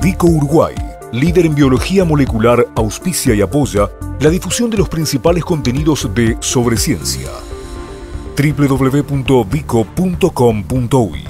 Vico Uruguay, líder en biología molecular, auspicia y apoya la difusión de los principales contenidos de Sobre Ciencia. www.vico.com.uy.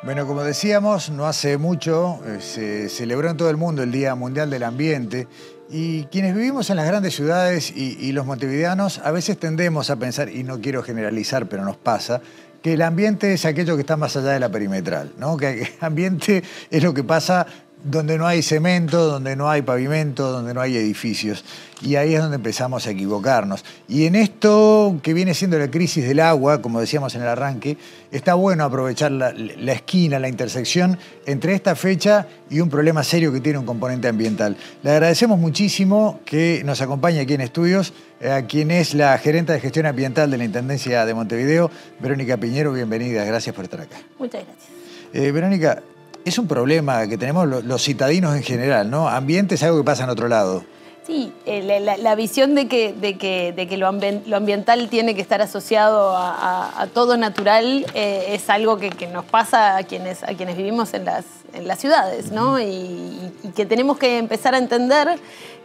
Bueno, como decíamos, no hace mucho se celebró en todo el mundo el Día Mundial del Ambiente y quienes vivimos en las grandes ciudades y los montevideanos a veces tendemos a pensar, y no quiero generalizar, pero nos pasa, que el ambiente es aquello que está más allá de la perimetral, ¿no? Que el ambiente es lo que pasa donde no hay cemento, donde no hay pavimento, donde no hay edificios. Y ahí es donde empezamos a equivocarnos. Y en esto que viene siendo la crisis del agua, como decíamos en el arranque, está bueno aprovechar la esquina, la intersección entre esta fecha y un problema serio que tiene un componente ambiental. Le agradecemos muchísimo que nos acompañe aquí en estudios a quien es la gerente de gestión ambiental de la Intendencia de Montevideo, Verónica Piñero. Bienvenida, gracias por estar acá. Muchas gracias. Verónica, es un problema que tenemos los citadinos en general, ¿no? Ambiente es algo que pasa en otro lado. Sí, la visión de que lo ambiental tiene que estar asociado a todo natural es algo que nos pasa a quienes vivimos en las ciudades, ¿no? Y que tenemos que empezar a entender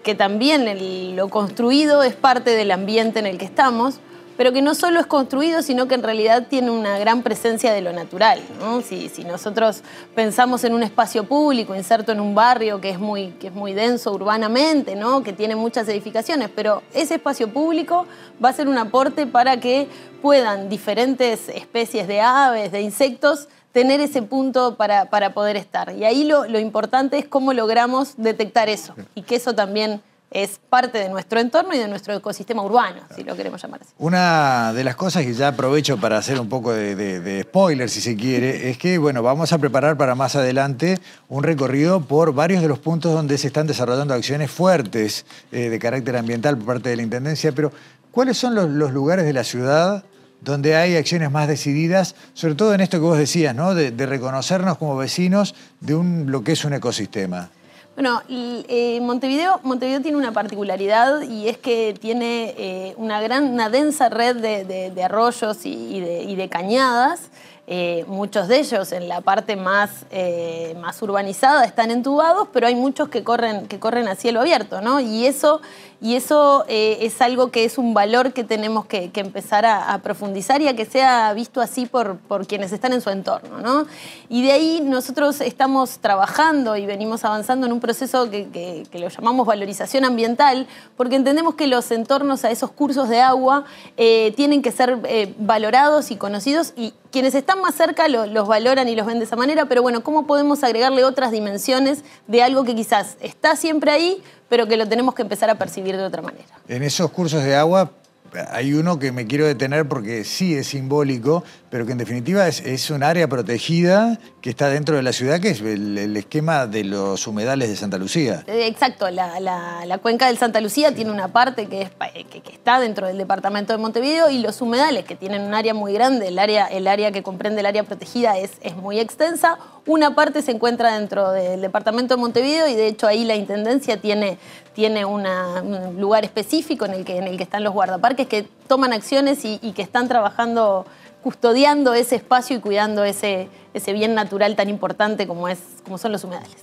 que también lo construido es parte del ambiente en el que estamos, pero que no solo es construido, sino que en realidad tiene una gran presencia de lo natural, ¿no? Si nosotros pensamos en un espacio público inserto en un barrio que es muy denso urbanamente, ¿no? Que tiene muchas edificaciones, pero ese espacio público va a ser un aporte para que puedan diferentes especies de aves, de insectos, tener ese punto para poder estar. Y ahí lo importante es cómo logramos detectar eso y que eso también es parte de nuestro entorno y de nuestro ecosistema urbano, si lo queremos llamar así. Una de las cosas que ya aprovecho para hacer un poco de spoiler, si se quiere, es que, bueno, vamos a preparar para más adelante un recorrido por varios de los puntos donde se están desarrollando acciones fuertes de carácter ambiental por parte de la Intendencia, pero ¿cuáles son los lugares de la ciudad donde hay acciones más decididas, sobre todo en esto que vos decías, ¿no? De reconocernos como vecinos de lo que es un ecosistema? Bueno, Montevideo tiene una particularidad y es que tiene una densa red de arroyos y de cañadas. Muchos de ellos en la parte más urbanizada están entubados, pero hay muchos que corren a cielo abierto, ¿no? Y eso es algo que es un valor que tenemos que empezar a profundizar y a que sea visto así por quienes están en su entorno, ¿no? Y de ahí nosotros estamos trabajando y venimos avanzando en un proceso que lo llamamos valorización ambiental, porque entendemos que los entornos a esos cursos de agua tienen que ser valorados y conocidos, y quienes están más cerca los valoran y los ven de esa manera, pero bueno, ¿cómo podemos agregarle otras dimensiones de algo que quizás está siempre ahí, pero que lo tenemos que empezar a percibir de otra manera? En esos cursos de agua hay uno que me quiero detener porque sí es simbólico, pero que en definitiva es un área protegida que está dentro de la ciudad, que es el esquema de los humedales de Santa Lucía. Exacto, la cuenca del Santa Lucía tiene una parte que está dentro del departamento de Montevideo, y los humedales, que tienen un área muy grande, el área que comprende el área protegida es muy extensa. Una parte se encuentra dentro del departamento de Montevideo y de hecho ahí la Intendencia tiene un lugar específico en el que están los guardaparques que toman acciones y que están trabajando, custodiando ese espacio y cuidando ese bien natural tan importante como son los humedales.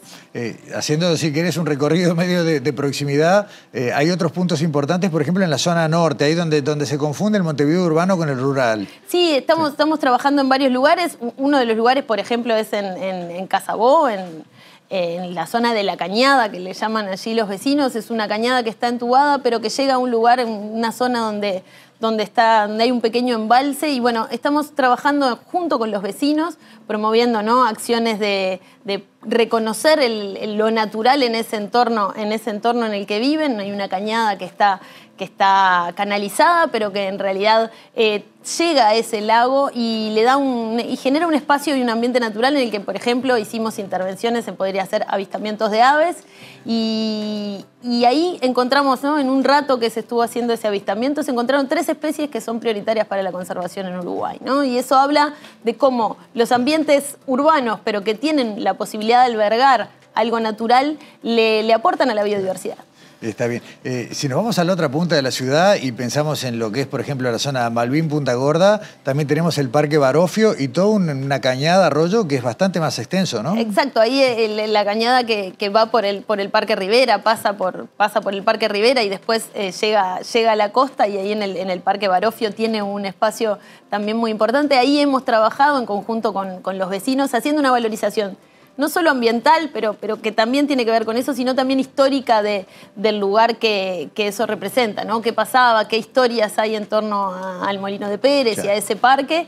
Haciendo, si querés, un recorrido medio de proximidad, hay otros puntos importantes, por ejemplo, en la zona norte, ahí donde se confunde el Montevideo urbano con el rural. Sí, estamos trabajando en varios lugares. Uno de los lugares, por ejemplo, es en Casabó, en la zona de la cañada, que le llaman allí los vecinos. Es una cañada que está entubada, pero que llega a un lugar, en una zona donde hay un pequeño embalse, y bueno, estamos trabajando junto con los vecinos, promoviendo, ¿no?, acciones de reconocer lo natural en ese entorno en el que viven. Hay una cañada que está canalizada, pero que en realidad llega a ese lago y genera un espacio y un ambiente natural en el que, por ejemplo, hicimos intervenciones, se podría hacer avistamientos de aves, y ahí encontramos, ¿no?, en un rato que se estuvo haciendo ese avistamiento, se encontraron 3 especies que son prioritarias para la conservación en Uruguay, ¿no? Y eso habla de cómo los ambientes urbanos, pero que tienen la posibilidad de albergar algo natural, le aportan a la biodiversidad. Está bien. Si nos vamos a la otra punta de la ciudad y pensamos en lo que es, por ejemplo, la zona Malvin-Punta Gorda, también tenemos el Parque Barofio y toda una cañada, arroyo, que es bastante más extenso, ¿no? Exacto, ahí la cañada que va por el Parque Rivera, pasa por el Parque Rivera y después llega a la costa, y ahí en el Parque Barofio tiene un espacio también muy importante. Ahí hemos trabajado en conjunto con los vecinos haciendo una valorización no solo ambiental, pero que también tiene que ver con eso, sino también histórica del lugar que eso representa, ¿no? ¿Qué pasaba? ¿Qué historias hay en torno al Molino de Pérez, claro, y a ese parque?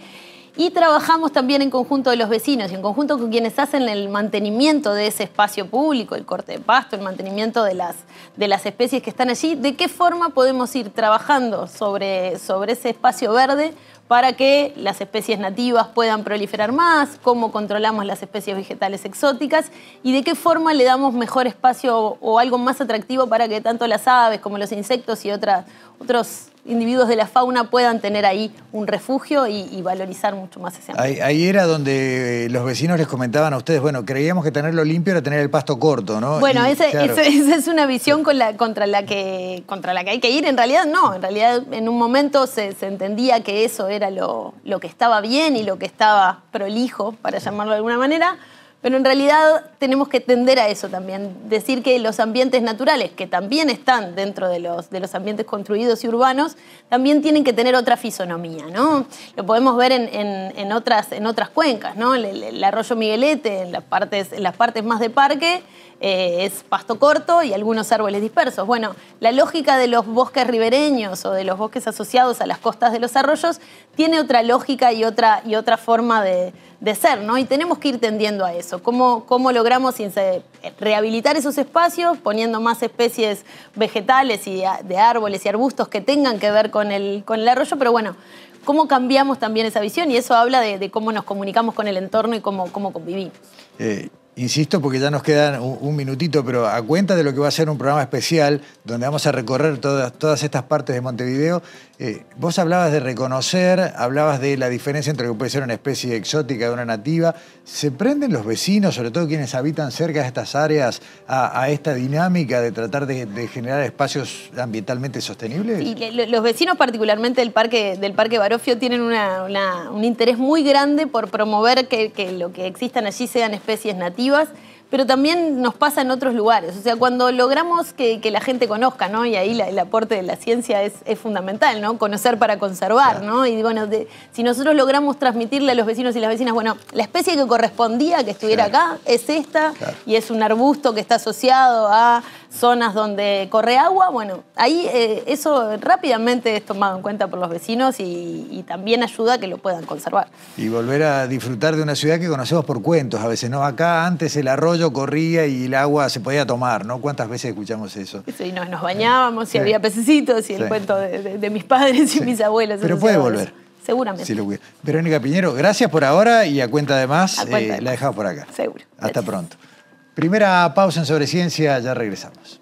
Y trabajamos también en conjunto de los vecinos y en conjunto con quienes hacen el mantenimiento de ese espacio público, el corte de pasto, el mantenimiento de las especies que están allí. ¿De qué forma podemos ir trabajando sobre ese espacio verde para que las especies nativas puedan proliferar más? ¿Cómo controlamos las especies vegetales exóticas? ¿Y de qué forma le damos mejor espacio o algo más atractivo para que tanto las aves como los insectos y otros individuos de la fauna puedan tener ahí un refugio y valorizar mucho más ese ambiente? Ahí era donde los vecinos les comentaban a ustedes, bueno, creíamos que tenerlo limpio era tener el pasto corto, ¿no? Bueno, claro, esa es una visión contra la que hay que ir. En realidad no, en realidad en un momento se entendía que eso era lo que estaba bien y lo que estaba prolijo, para llamarlo de alguna manera. Pero en realidad tenemos que tender a eso también, decir que los ambientes naturales, que también están dentro de los ambientes construidos y urbanos, también tienen que tener otra fisonomía, ¿no? Lo podemos ver en otras cuencas, ¿no? El arroyo Miguelete, en las partes más de parque, es pasto corto y algunos árboles dispersos. Bueno, la lógica de los bosques ribereños o de los bosques asociados a las costas de los arroyos tiene otra lógica y otra forma de ser, ¿no? Y tenemos que ir tendiendo a eso. ¿Cómo logramos rehabilitar esos espacios poniendo más especies vegetales y de árboles y arbustos que tengan que ver con el arroyo? Pero bueno, ¿cómo cambiamos también esa visión? Y eso habla de cómo nos comunicamos con el entorno y cómo convivimos. Insisto, porque ya nos quedan un minutito, pero a cuenta de lo que va a ser un programa especial donde vamos a recorrer todas estas partes de Montevideo, vos hablabas de reconocer, hablabas de la diferencia entre lo que puede ser una especie exótica y una nativa. ¿Se prenden los vecinos, sobre todo quienes habitan cerca de estas áreas, a esta dinámica de tratar de generar espacios ambientalmente sostenibles? Y los vecinos, particularmente del Parque Barofio, tienen un interés muy grande por promover que lo que existan allí sean especies nativas, pero también nos pasa en otros lugares. O sea, cuando logramos que la gente conozca, ¿no? Y ahí el aporte de la ciencia es fundamental, ¿no? Conocer para conservar, claro, ¿no? Y bueno, si nosotros logramos transmitirle a los vecinos y las vecinas, bueno, la especie que correspondía que estuviera, claro, acá es esta, claro, y es un arbusto que está asociado a zonas donde corre agua, bueno, ahí eso rápidamente es tomado en cuenta por los vecinos y también ayuda a que lo puedan conservar. Y volver a disfrutar de una ciudad que conocemos por cuentos a veces, ¿no? Acá antes el arroyo corría y el agua se podía tomar, ¿no? ¿Cuántas veces escuchamos eso? Y nos bañamos y había pececitos y el cuento de mis padres y mis abuelos. Pero puede volver. Seguramente. Sí, Verónica Piñero, gracias por ahora y a cuenta de más, la dejamos por acá. Seguro. Hasta pronto. Primera pausa en Sobre Ciencia, ya regresamos.